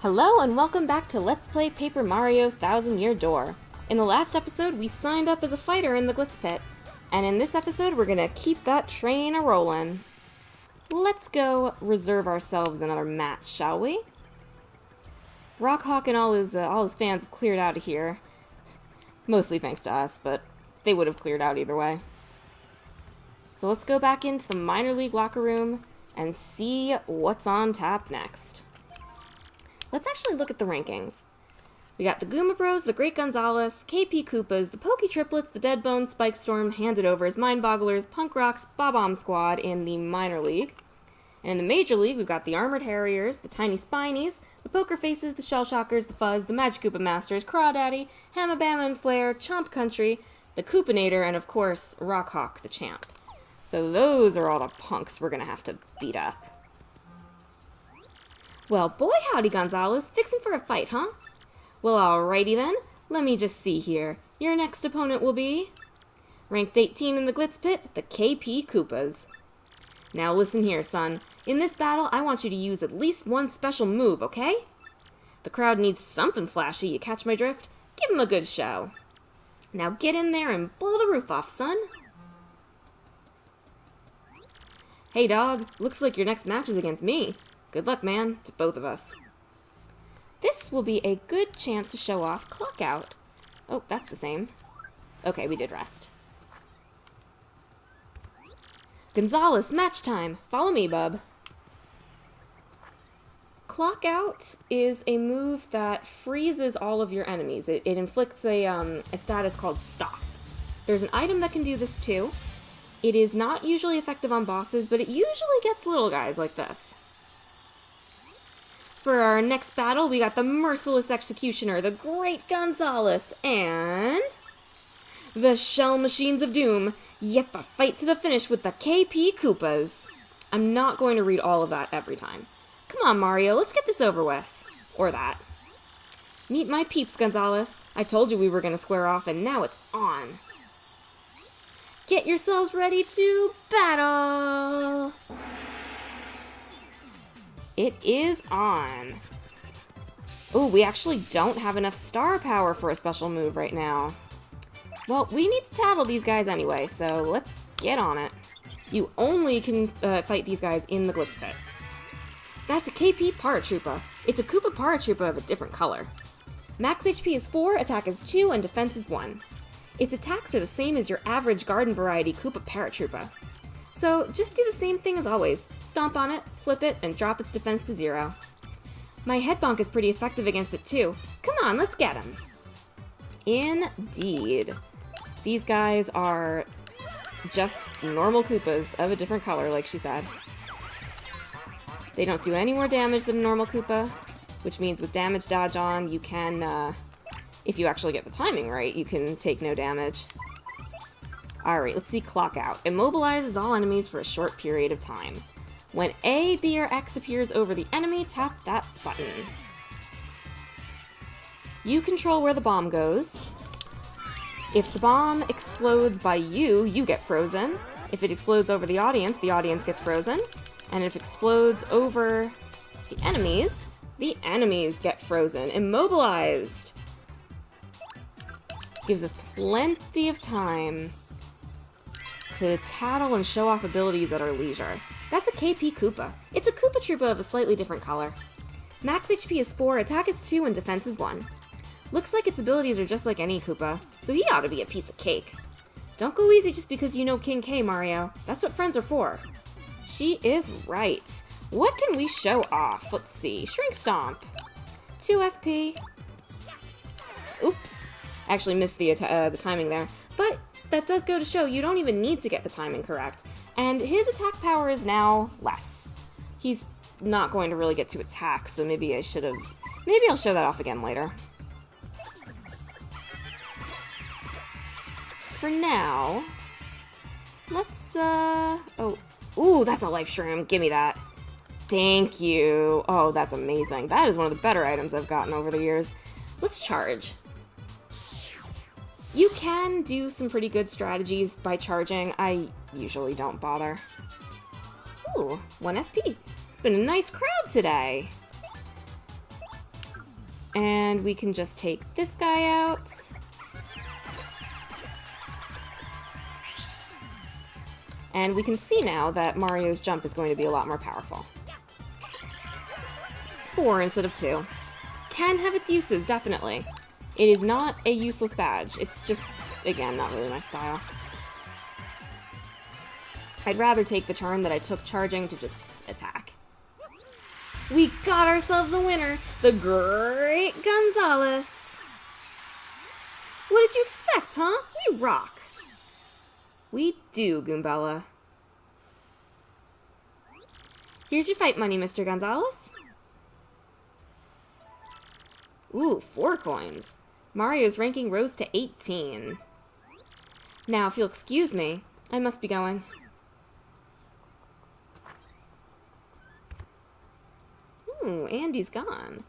Hello and welcome back to Let's Play Paper Mario Thousand Year Door. In the last episode, we signed up as a fighter in the Glitz Pit, and in this episode, we're gonna keep that train a-rolling. Let's go reserve ourselves another match, shall we? Rockhawk and all his fans have cleared out of here. Mostly thanks to us, but they would have cleared out either way. So let's go back into the minor league locker room and see what's on tap next. Let's actually look at the rankings. We got the Goomba Bros, the Great Gonzalez, the KP Koopas, the Pokey Triplets, the Dead Bones, Spike Storm, Handed Overs, Mind Bogglers, Punk Rocks, Bob-omb Squad in the minor league. And in the major league, we've got the Armored Harriers, the Tiny Spinies, the Poker Faces, the Shell Shockers, the Fuzz, the Magic Koopa Masters, Crawdaddy, Hamma Bamma and Flare, Chomp Country, the Koopinator, and of course, Rockhawk the Champ. So those are all the punks we're gonna have to beat up. Well, boy howdy, Gonzalez. Fixin' for a fight, huh? Well, alrighty then. Let me just see here. Your next opponent will be... ranked 18 in the Glitz Pit, the KP Koopas. Now listen here, son. In this battle, I want you to use at least one special move, okay? The crowd needs something flashy, you catch my drift? Give them a good show. Now get in there and blow the roof off, son. Hey, dog. Looks like your next match is against me. Good luck, man, to both of us. This will be a good chance to show off Clock Out. Oh, that's the same. Okay, we did rest. Gonzalez, match time. Follow me, bub. Clock Out is a move that freezes all of your enemies. It inflicts a status called Stop. There's an item that can do this too. It is not usually effective on bosses, but it usually gets little guys like this. For our next battle, we got the Merciless Executioner, the Great Gonzalez, and... the Shell Machines of Doom. Yep, a fight to the finish with the KP Koopas. I'm not going to read all of that every time. Come on, Mario, let's get this over with. Or that. Meet my peeps, Gonzalez. I told you we were going to square off, and now it's on. Get yourselves ready to battle! It is on. Oh, we actually don't have enough star power for a special move right now. Well, we need to tattle these guys anyway, so let's get on it. You only can fight these guys in the Glitz Pit. That's a KP Paratroopa. It's a Koopa Paratroopa of a different color. Max HP is 4, attack is 2, and defense is 1. Its attacks are the same as your average garden variety Koopa Paratroopa. So, just do the same thing as always. Stomp on it, flip it, and drop its defense to 0. My head bonk is pretty effective against it too. Come on, let's get him. Indeed. These guys are just normal Koopas of a different color, like she said. They don't do any more damage than a normal Koopa, which means with damage dodge on, you can, if you actually get the timing right, you can take no damage. Alright, let's see Clock Out. Immobilizes all enemies for a short period of time. When A, B, or X appears over the enemy, tap that button. You control where the bomb goes. If the bomb explodes by you, you get frozen. If it explodes over the audience gets frozen. And if it explodes over the enemies get frozen. Immobilized! Gives us plenty of time to tattle and show off abilities at our leisure. That's a KP Koopa. It's a Koopa Troopa of a slightly different color. Max HP is 4, attack is 2, and defense is 1. Looks like its abilities are just like any Koopa, so he ought to be a piece of cake. Don't go easy just because you know King K, Mario. That's what friends are for. She is right. What can we show off? Let's see. Shrink Stomp. 2 FP. Oops. Actually missed the timing there. But that does go to show you don't even need to get the timing correct. And his attack power is now less. He's not going to really get to attack, so maybe I'll show that off again later. For now, let's, ooh, that's a life shroom. Give me that. Thank you. Oh, that's amazing. That is one of the better items I've gotten over the years. Let's charge. You can do some pretty good strategies by charging. I usually don't bother. Ooh, 1 FP. It's been a nice crowd today. And we can just take this guy out. And we can see now that Mario's jump is going to be a lot more powerful. 4 instead of 2. Can have its uses, definitely. It is not a useless badge. It's just, again, not really my style. I'd rather take the turn that I took charging to just attack. We got ourselves a winner, the Great Gonzalez. What did you expect, huh? We rock. We do, Goombella. Here's your fight money, Mr. Gonzalez. Ooh, 4 coins. Mario's ranking rose to 18. Now, if you'll excuse me, I must be going. Ooh, Andy's gone.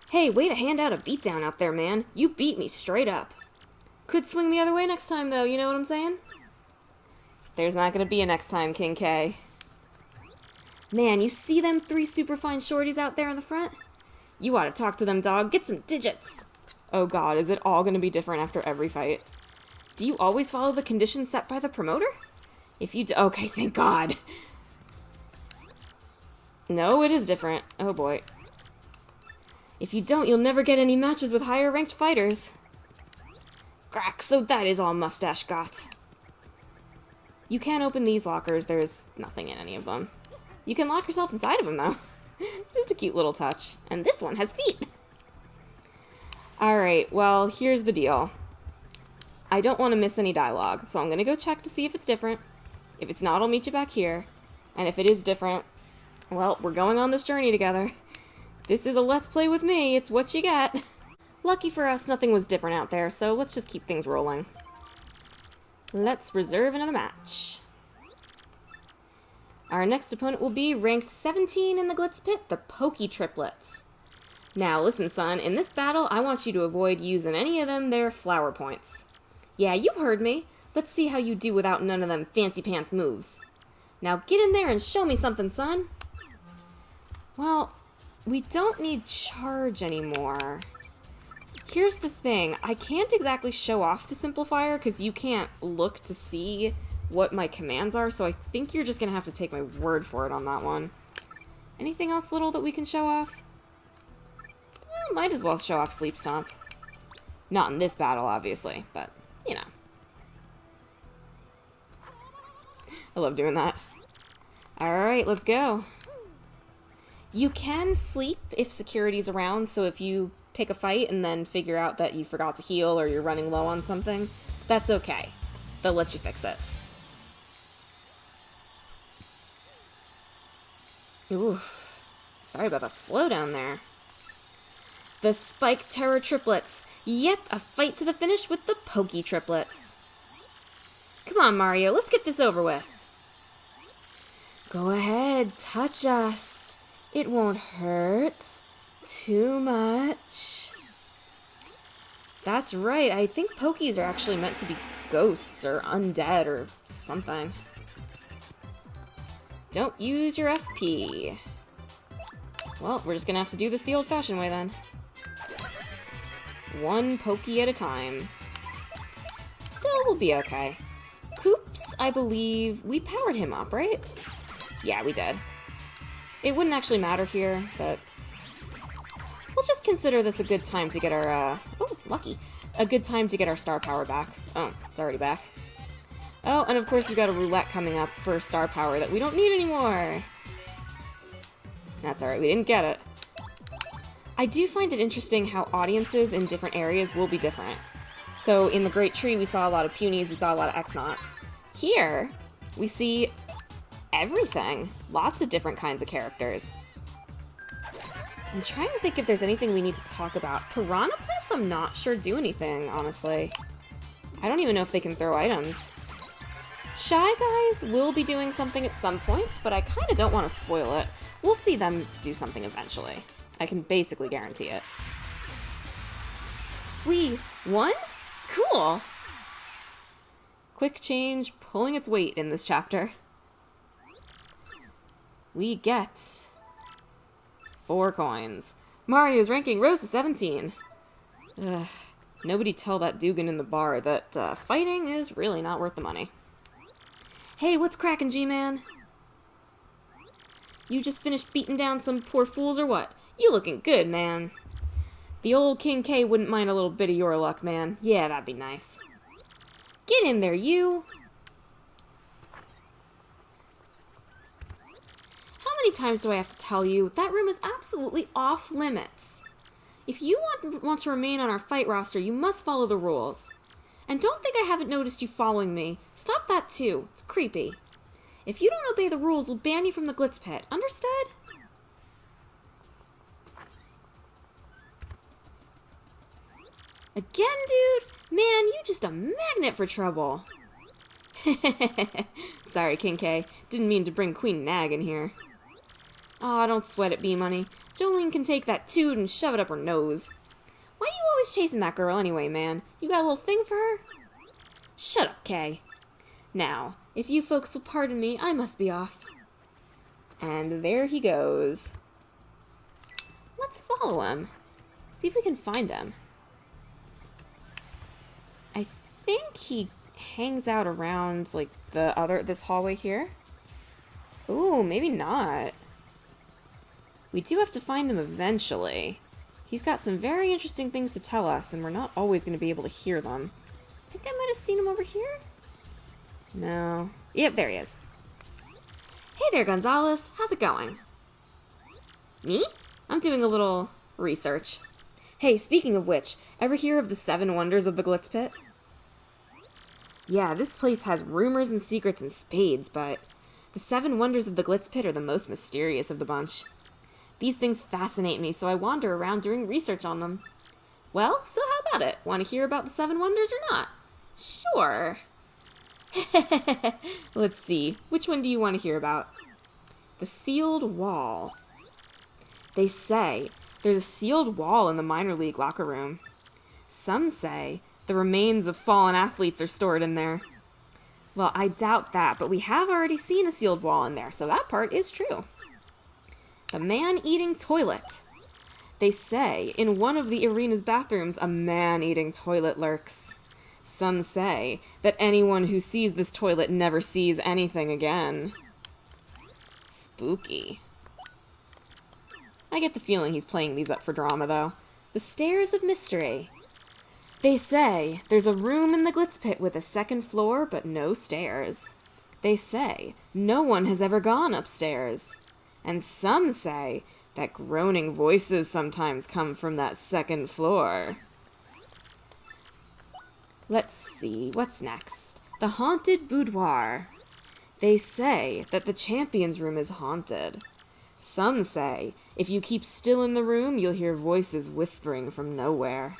Hey, way to hand out a beatdown out there, man. You beat me straight up. Could swing the other way next time, though, you know what I'm saying? There's not gonna be a next time, King K. Man, you see them 3 superfine shorties out there in the front? You ought to talk to them, dog. Get some digits. Oh god, is it all gonna be different after every fight? Do you always follow the conditions set by the promoter? If you do, okay, thank god. No, it is different. Oh boy. If you don't, you'll never get any matches with higher ranked fighters. Crack, so that is all Mustache got. You can't open these lockers, there's nothing in any of them. You can lock yourself inside of them, though. Just a cute little touch. And this one has feet! Alright, well, here's the deal. I don't want to miss any dialogue, so I'm gonna go check to see if it's different. If it's not, I'll meet you back here. And if it is different, well, we're going on this journey together. This is a Let's Play with me, it's what you get. Lucky for us, nothing was different out there, so let's just keep things rolling. Let's reserve another match. Our next opponent will be ranked 17 in the Glitz Pit, the Pokey Triplets. Now, listen, son, in this battle, I want you to avoid using any of them their flower points. Yeah, you heard me. Let's see how you do without none of them fancy pants moves. Now get in there and show me something, son. Well, we don't need charge anymore. Here's the thing, I can't exactly show off the simplifier because you can't look to see what my commands are, so I think you're just going to have to take my word for it on that one. Anything else little that we can show off? Well, might as well show off Sleep Stomp. Not in this battle, obviously, but, you know. I love doing that. Alright, let's go. You can sleep if security's around, so if you pick a fight and then figure out that you forgot to heal or you're running low on something, that's okay. They'll let you fix it. Oof. Sorry about that slowdown there. The Spike Terror Triplets. Yep, a fight to the finish with the Pokey Triplets. Come on, Mario, let's get this over with. Go ahead, touch us. It won't hurt too much. That's right, I think Pokies are actually meant to be ghosts or undead or something. Don't use your FP. Well, we're just gonna have to do this the old-fashioned way then. One Pokey at a time. Still, we'll be okay. Koops, I believe we powered him up, right? Yeah, we did. It wouldn't actually matter here, but we'll just consider this a good time to get our, oh, lucky. A good time to get our star power back. Oh, it's already back. Oh, and of course we've got a roulette coming up for star power that we don't need anymore. That's alright, we didn't get it. I do find it interesting how audiences in different areas will be different. So in the Great Tree, we saw a lot of Punies, we saw a lot of X-Nauts. Here, we see everything. Lots of different kinds of characters. I'm trying to think if there's anything we need to talk about. Piranha Plants, I'm not sure do anything, honestly. I don't even know if they can throw items. Shy Guys will be doing something at some point, but I kind of don't want to spoil it. We'll see them do something eventually. I can basically guarantee it. We won? Cool! Quick change pulling its weight in this chapter. We get 4 coins. Mario's ranking rose to 17. Ugh. Nobody tell that Dugan in the bar that fighting is really not worth the money. Hey, what's crackin', G-Man? You just finished beating down some poor fools or what? You looking good, man. The old King K wouldn't mind a little bit of your luck, man. Yeah, that'd be nice. Get in there, you! How many times do I have to tell you? That room is absolutely off limits. If you want to remain on our fight roster, you must follow the rules. And don't think I haven't noticed you following me. Stop that too. It's creepy. If you don't obey the rules, we'll ban you from the Glitz Pit. Understood? Again, dude? Man, you just a magnet for trouble. Sorry, King K. Didn't mean to bring Queen Nag in here. Aw, don't sweat it, B-Money. Jolene can take that toot and shove it up her nose. Why you always chasing that girl anyway, man? You got a little thing for her? Shut up, Kay. Now, if you folks will pardon me, I must be off. And there he goes. Let's follow him. See if we can find him. I think he hangs out around, like, this hallway here. Ooh, maybe not. We do have to find him eventually. He's got some very interesting things to tell us, and we're not always going to be able to hear them. I think I might have seen him over here? No. Yep, there he is. Hey there, Gonzalez. How's it going? Me? I'm doing a little research. Hey, speaking of which, ever hear of the 7 wonders of the Glitz Pit? Yeah, this place has rumors and secrets and spades, but the 7 wonders of the Glitz Pit are the most mysterious of the bunch. These things fascinate me, so I wander around doing research on them. Well, so how about it? Want to hear about the 7 wonders or not? Sure. Let's see. Which one do you want to hear about? The sealed wall. They say there's a sealed wall in the minor league locker room. Some say the remains of fallen athletes are stored in there. Well, I doubt that, but we have already seen a sealed wall in there, so that part is true. The man-eating toilet. They say in one of the arena's bathrooms a man-eating toilet lurks. Some say that anyone who sees this toilet never sees anything again. Spooky. I get the feeling he's playing these up for drama, though. The Stairs of Mystery. They say there's a room in the Glitz Pit with a 2nd floor, but no stairs. They say no one has ever gone upstairs. And some say that groaning voices sometimes come from that 2nd floor. Let's see, what's next? The Haunted Boudoir. They say that the champion's room is haunted. Some say if you keep still in the room, you'll hear voices whispering from nowhere.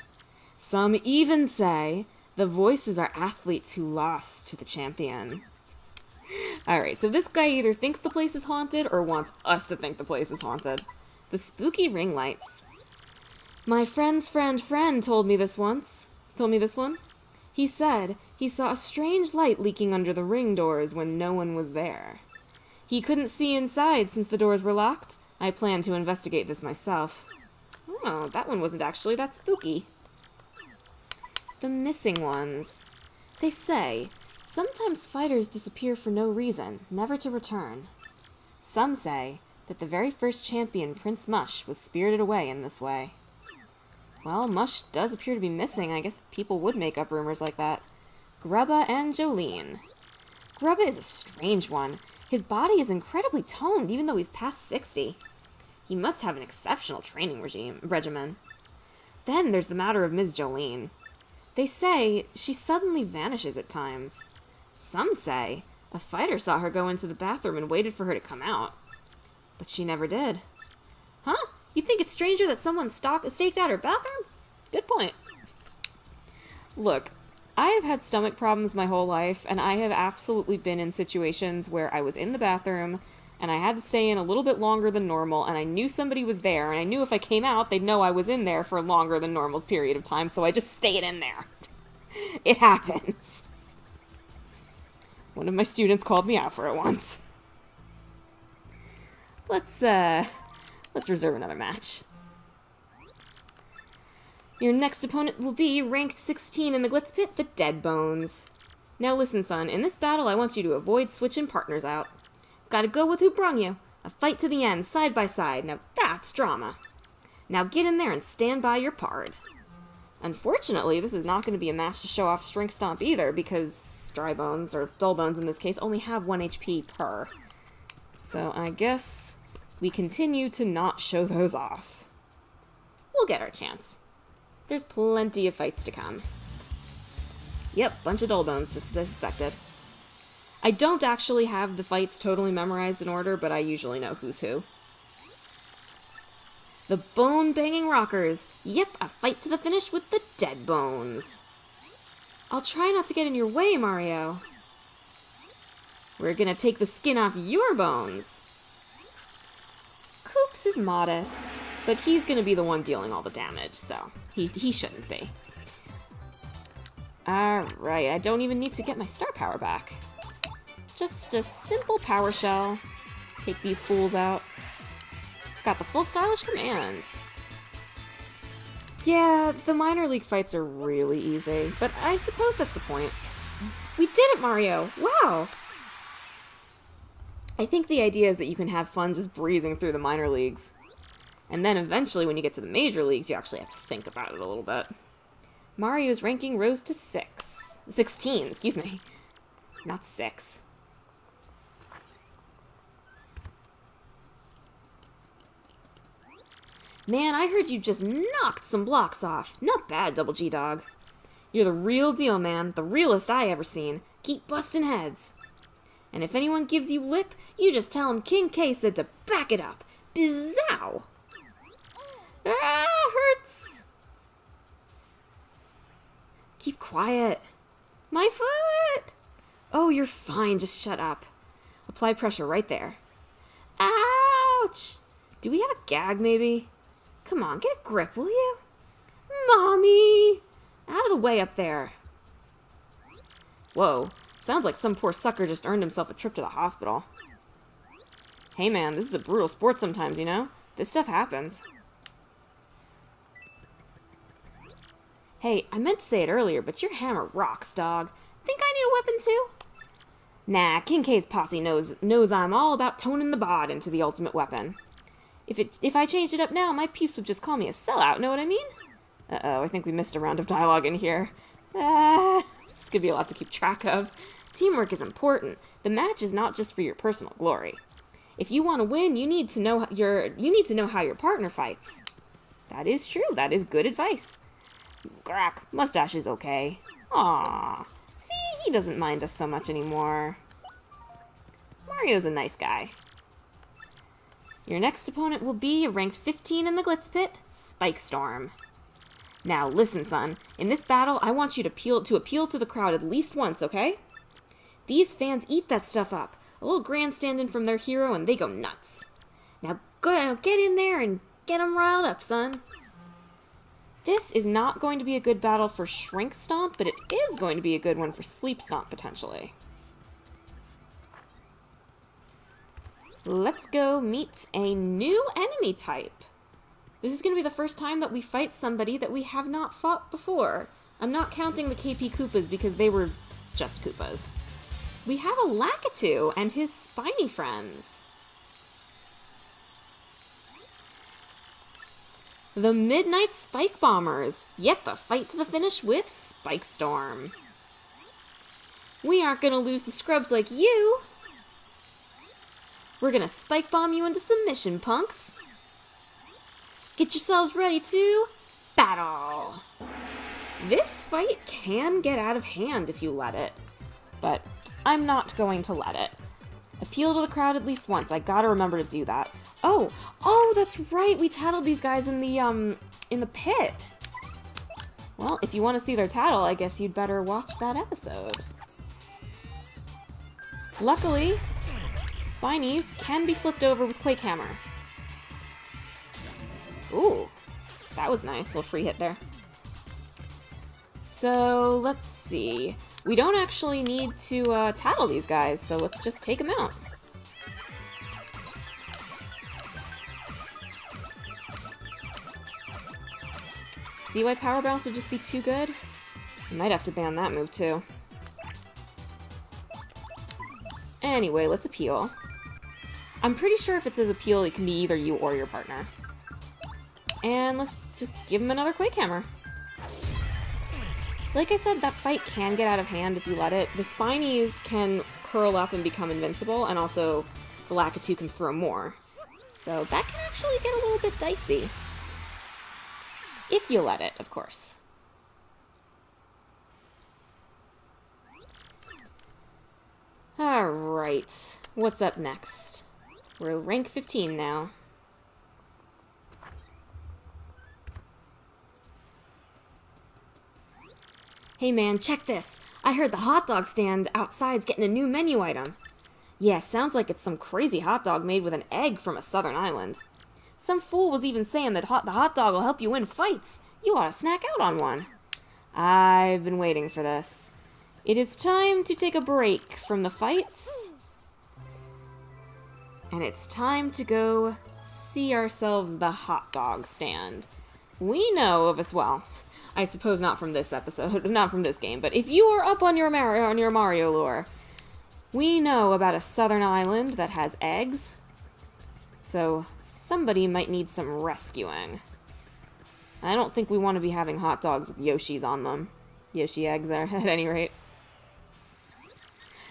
Some even say the voices are athletes who lost to the champion. Alright, so this guy either thinks the place is haunted or wants us to think the place is haunted. The spooky ring lights. My friend's friend told me this one. He said he saw a strange light leaking under the ring doors when no one was there. He couldn't see inside since the doors were locked. I plan to investigate this myself. Oh, that one wasn't actually that spooky. The missing ones. They say sometimes fighters disappear for no reason, never to return. Some say that the very first champion, Prince Mush, was spirited away in this way. Well, Mush does appear to be missing. I guess people would make up rumors like that. Grubba and Jolene. Grubba is a strange one. His body is incredibly toned, even though he's past 60. He must have an exceptional training regimen. Then there's the matter of Ms. Jolene. They say she suddenly vanishes at times. Some say a fighter saw her go into the bathroom and waited for her to come out. But she never did. Huh? You think it's stranger that someone staked out her bathroom? Good point. Look, I have had stomach problems my whole life, and I have absolutely been in situations where I was in the bathroom, and I had to stay in a little bit longer than normal, and I knew somebody was there, and I knew if I came out, they'd know I was in there for a longer than normal period of time, so I just stayed in there. It happens. One of my students called me out for it once. Let's reserve another match. Your next opponent will be ranked 16 in the Glitz Pit, the Dead Bones. Now listen, son, in this battle I want you to avoid switching partners out. Gotta go with who brung you. A fight to the end, side by side. Now that's drama. Now get in there and stand by your pard. Unfortunately, this is not going to be a match to show off Strength Stomp either, because Dry Bones, or Dull Bones in this case, only have 1 HP per. So I guess we continue to not show those off. We'll get our chance. There's plenty of fights to come. Yep, bunch of Dull Bones, just as I suspected. I don't actually have the fights totally memorized in order, but I usually know who's who. The Bone-Banging Rockers. Yep, a fight to the finish with the Dead Bones. I'll try not to get in your way, Mario. We're gonna take the skin off your bones. Koops is modest, but he's gonna be the one dealing all the damage, so he shouldn't be. Alright, I don't even need to get my star power back. Just a simple power shell. Take these fools out. Got the full stylish command. Yeah, the minor league fights are really easy, but I suppose that's the point. We did it, Mario! Wow! I think the idea is that you can have fun just breezing through the minor leagues. And then eventually when you get to the major leagues, you actually have to think about it a little bit. Mario's ranking rose to 16, excuse me. Not 6. Man, I heard you just knocked some blocks off. Not bad, Double G Dog. You're the real deal, man. The realest I ever seen. Keep busting heads. And if anyone gives you lip, you just tell them King K said to back it up. Bizzow! Ah, hurts! Keep quiet. My foot! Oh, you're fine. Just shut up. Apply pressure right there. Ouch! Do we have a gag, maybe? Come on, get a grip, will you? Mommy! Out of the way up there. Whoa, sounds like some poor sucker just earned himself a trip to the hospital. Hey man, this is a brutal sport sometimes, you know? This stuff happens. Hey, I meant to say it earlier, but your hammer rocks, dog. Think I need a weapon too? Nah, King K's posse knows I'm all about toning the bod into the ultimate weapon. If I changed it up now, my peeps would just call me a sellout, know what I mean? Uh-oh, I think we missed a round of dialogue in here. This could be a lot to keep track of. Teamwork is important. The match is not just for your personal glory. If you want to win, you need to know how your partner fights. That is true. That is good advice. Grack, mustache is okay. Aww. See, he doesn't mind us so much anymore. Mario's a nice guy. Your next opponent will be ranked 15 in the Glitz Pit, Spike Storm. Now, listen, son. In this battle, I want you to appeal to the crowd at least once, okay? These fans eat that stuff up. A little grandstanding from their hero, and they go nuts. Now, get in there and get them riled up, son. This is not going to be a good battle for Shrink Stomp, but it is going to be a good one for Sleep Stomp, potentially. Let's go meet a new enemy type. This is going to be the first time that we fight somebody that we have not fought before. I'm not counting the KP Koopas because they were just Koopas. We have a Lakitu and his spiny friends. The Midnight Spike Bombers. Yep, a fight to the finish with Spike Storm. We aren't going to lose to scrubs like you. We're gonna spike bomb you into submission, punks. Get yourselves ready to battle. This fight can get out of hand if you let it, but I'm not going to let it. Appeal to the crowd at least once. I gotta remember to do that. Oh, that's right. We tattled these guys in the pit. Well, if you want to see their tattle, I guess you'd better watch that episode. Luckily, Spinies can be flipped over with Quake Hammer. Ooh, that was nice. Little free hit there. So, let's see. We don't actually need to tattle these guys, so let's just take them out. See why Power Bounce would just be too good? I might have to ban that move too. Anyway, let's appeal. I'm pretty sure if it says appeal, it can be either you or your partner. And let's just give him another Quake Hammer. Like I said, that fight can get out of hand if you let it. The Spinies can curl up and become invincible, and also the Lakitu can throw more. So that can actually get a little bit dicey. If you let it, of course. Alright, what's up next? We're rank 15 now. Hey man, check this! I heard the hot dog stand outside's getting a new menu item. Yeah, sounds like it's some crazy hot dog made with an egg from a southern island. Some fool was even saying that the hot dog will help you win fights. You ought to snack out on one. I've been waiting for this. It is time to take a break from the fights. And it's time to go see ourselves the hot dog stand. We know of as well. I suppose not from this episode, not from this game, but if you are up on your Mario lore, we know about a southern island that has eggs. So somebody might need some rescuing. I don't think we want to be having hot dogs with Yoshis on them. Yoshi eggs are, at any rate.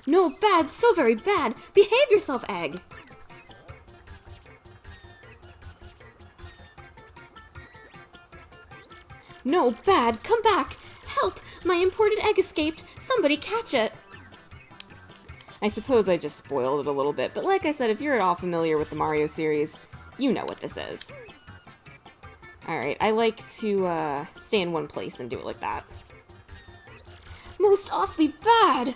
No, bad, so very bad. Behave yourself, egg. No, bad, come back. Help, my imported egg escaped. Somebody catch it. I suppose I just spoiled it a little bit, but like I said, if you're at all familiar with the Mario series, you know what this is. Alright, I like to stay in one place and do it like that. Most awfully bad!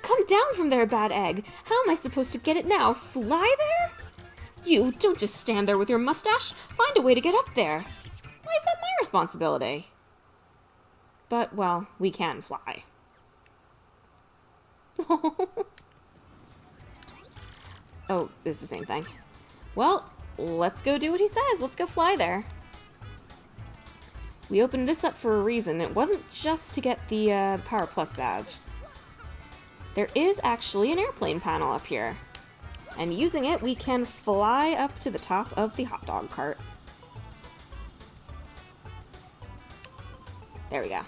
Come down from there, bad egg! How am I supposed to get it now? Fly there? You, don't just stand there with your mustache! Find a way to get up there! Why is that my responsibility? But, well, we can fly. Oh, this is the same thing. Well, let's go do what he says. Let's go fly there. We opened this up for a reason. It wasn't just to get the Power Plus badge. There is actually an airplane panel up here. And using it, we can fly up to the top of the hot dog cart. There we go.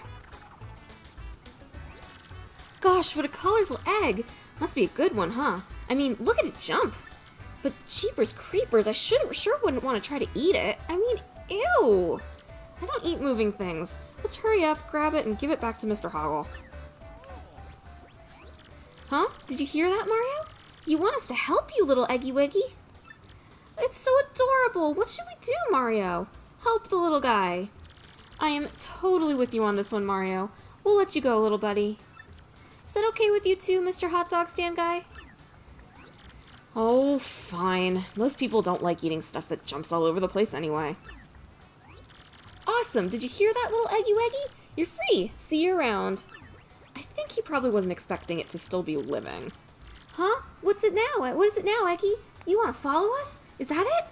Gosh, what a colorful egg! Must be a good one, huh? I mean, look at it jump! But jeepers creepers, I sure wouldn't want to try to eat it. I mean, ew! I don't eat moving things. Let's hurry up, grab it, and give it back to Mr. Hoggle. Huh? Did you hear that, Mario? You want us to help you, little Eggy Wiggy? It's so adorable! What should we do, Mario? Help the little guy. I am totally with you on this one, Mario. We'll let you go, little buddy. Is that okay with you too, Mr. Hot Dog Stand Guy? Oh, fine. Most people don't like eating stuff that jumps all over the place anyway. Awesome! Did you hear that, little Eggy Weggy? You're free! See you around. I think he probably wasn't expecting it to still be living. Huh? What's it now? What is it now, Eggy? You want to follow us? Is that it?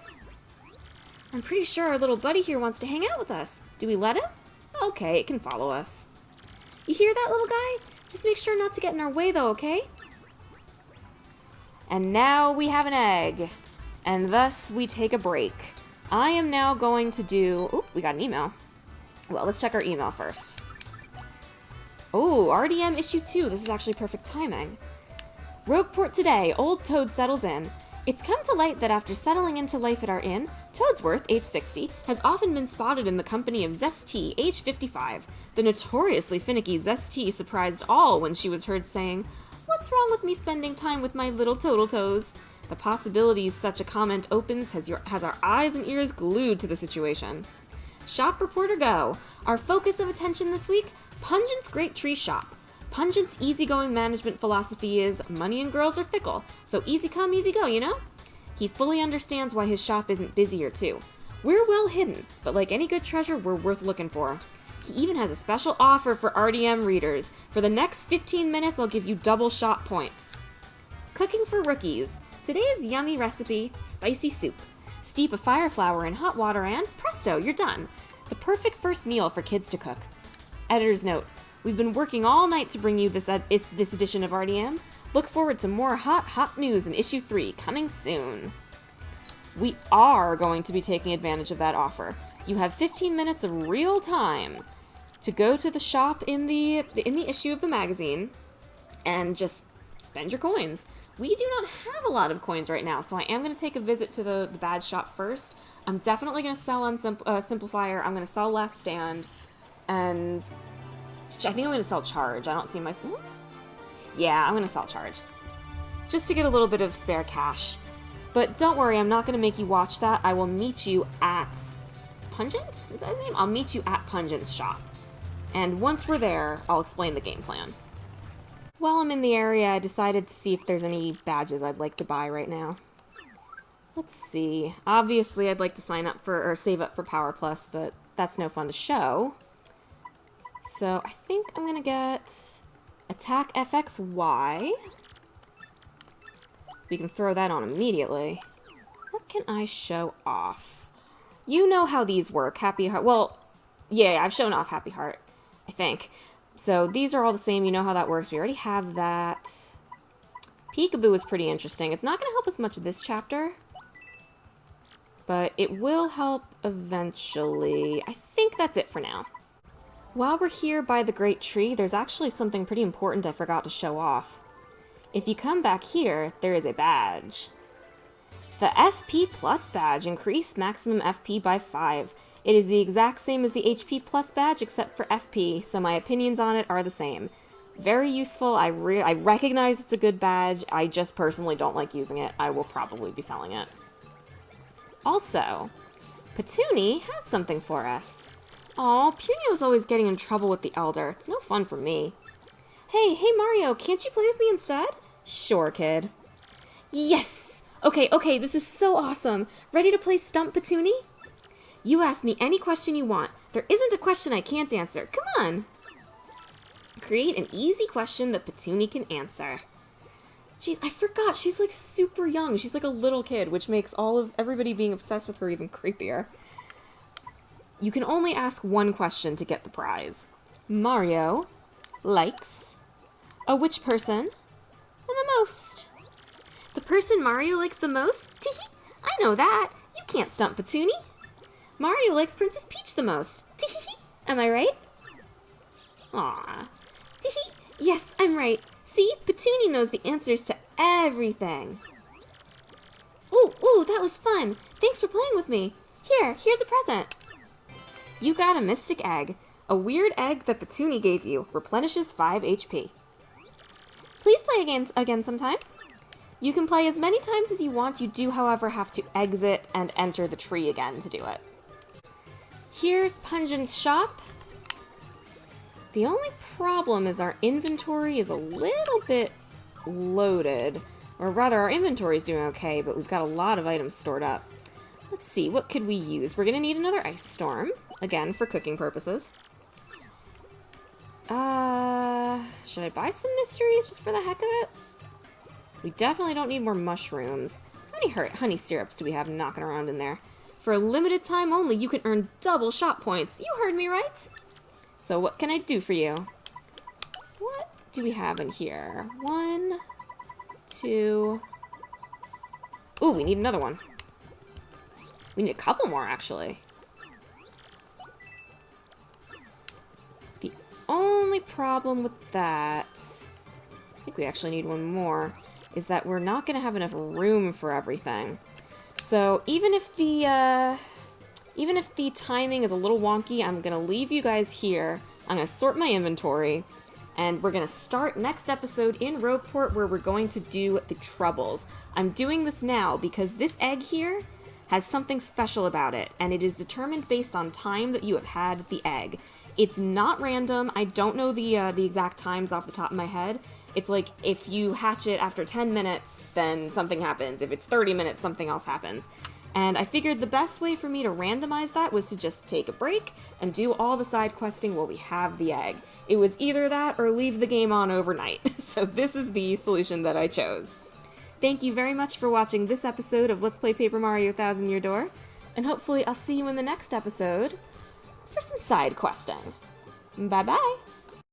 I'm pretty sure our little buddy here wants to hang out with us. Do we let him? Okay, it can follow us. You hear that, little guy? Just make sure not to get in our way, though, okay? And now we have an egg. And thus we take a break. I am now going to do... Oh, we got an email. Well, let's check our email first. Oh, RDM issue 2. This is actually perfect timing. Rogueport today. Old Toad settles in. It's come to light that after settling into life at our inn, Toadsworth, age 60, has often been spotted in the company of Zesty, age 55. The notoriously finicky Zesty surprised all when she was heard saying, "What's wrong with me spending time with my little Toadle Toes?" The possibilities such a comment opens has our eyes and ears glued to the situation. Shop Reporter Go. Our focus of attention this week, Pungent's Great Tree Shop. Pungent's easygoing management philosophy is, money and girls are fickle, so easy come, easy go, you know? He fully understands why his shop isn't busier, too. We're well hidden, but like any good treasure, we're worth looking for. He even has a special offer for RDM readers. For the next 15 minutes, I'll give you double shop points. Cooking for rookies. Today's yummy recipe, spicy soup. Steep a fire flower in hot water and, presto, you're done. The perfect first meal for kids to cook. Editor's note, we've been working all night to bring you this edition of RDM. Look forward to more hot news in issue 3 coming soon. We are going to be taking advantage of that offer. You have 15 minutes of real time to go to the shop in the issue of the magazine and just spend your coins. We do not have a lot of coins right now, so I am going to take a visit to the badge shop first. I'm definitely going to sell on Simplifier. I'm going to sell Last Stand, and I think I'm going to sell Charge. I don't see my... Yeah, I'm going to sell Charge. Just to get a little bit of spare cash. But don't worry, I'm not going to make you watch that. I will meet you at... Pungent? Is that his name? I'll meet you at Pungent's shop. And once we're there, I'll explain the game plan. While I'm in the area, I decided to see if there's any badges I'd like to buy right now. Let's see. Obviously, I'd like to sign up for, or save up for Power Plus, but that's no fun to show. So I think I'm going to get Attack FXY. We can throw that on immediately. What can I show off? You know how these work. Happy Heart. Well, yeah, I've shown off Happy Heart, I think. So these are all the same. You know how that works. We already have that. Peekaboo is pretty interesting. It's not going to help us much this chapter, but it will help eventually. I think that's it for now. While we're here by the Great Tree, there's actually something pretty important I forgot to show off. If you come back here, there is a badge. The FP Plus badge increased maximum FP by 5. It is the exact same as the HP Plus badge except for FP, so my opinions on it are the same. Very useful. I recognize it's a good badge. I just personally don't like using it. I will probably be selling it. Also, Petunie has something for us. Aw, Punio's always getting in trouble with the Elder. It's no fun for me. Hey Mario, can't you play with me instead? Sure, kid. Yes! Okay, this is so awesome. Ready to play Stump Petunie? You ask me any question you want. There isn't a question I can't answer. Come on. Create an easy question that Petunie can answer. Jeez, I forgot. She's like super young. She's like a little kid, which makes everybody being obsessed with her even creepier. You can only ask one question to get the prize. Mario likes which person the most? The person Mario likes the most? Teehee! I know that. You can't stump Petunie. Mario likes Princess Peach the most. Teehee! Am I right? Aw. Teehee! Yes, I'm right. See? Petunie knows the answers to everything. Ooh, that was fun. Thanks for playing with me. Here's a present. You got a mystic egg. A weird egg that Petunie gave you. Replenishes 5 HP. Please play again sometime. You can play as many times as you want. You do, however, have to exit and enter the tree again to do it. Here's Pungent's shop. The only problem is our inventory is a little bit loaded. Or rather, our inventory is doing okay, but we've got a lot of items stored up. Let's see, what could we use? We're going to need another ice storm, again, for cooking purposes. Should I buy some mysteries just for the heck of it? We definitely don't need more mushrooms. How many honey syrups do we have knocking around in there? For a limited time only, you can earn double shop points. You heard me right. So what can I do for you? What do we have in here? 1, 2... Ooh, we need another one. We need a couple more, actually. The only problem with that, I think we actually need one more, is that we're not going to have enough room for everything. So even if the timing is a little wonky, I'm going to leave you guys here. I'm going to sort my inventory, and we're going to start next episode in Rogueport where we're going to do the Troubles. I'm doing this now because this egg here has something special about it, and it is determined based on time that you have had the egg. It's not random. I don't know the exact times off the top of my head. It's like if you hatch it after 10 minutes, then something happens. If it's 30 minutes, something else happens. And I figured the best way for me to randomize that was to just take a break and do all the side questing while we have the egg. It was either that or leave the game on overnight. So this is the solution that I chose. Thank you very much for watching this episode of Let's Play Paper Mario Thousand Year Door, and hopefully I'll see you in the next episode for some side questing. Bye-bye.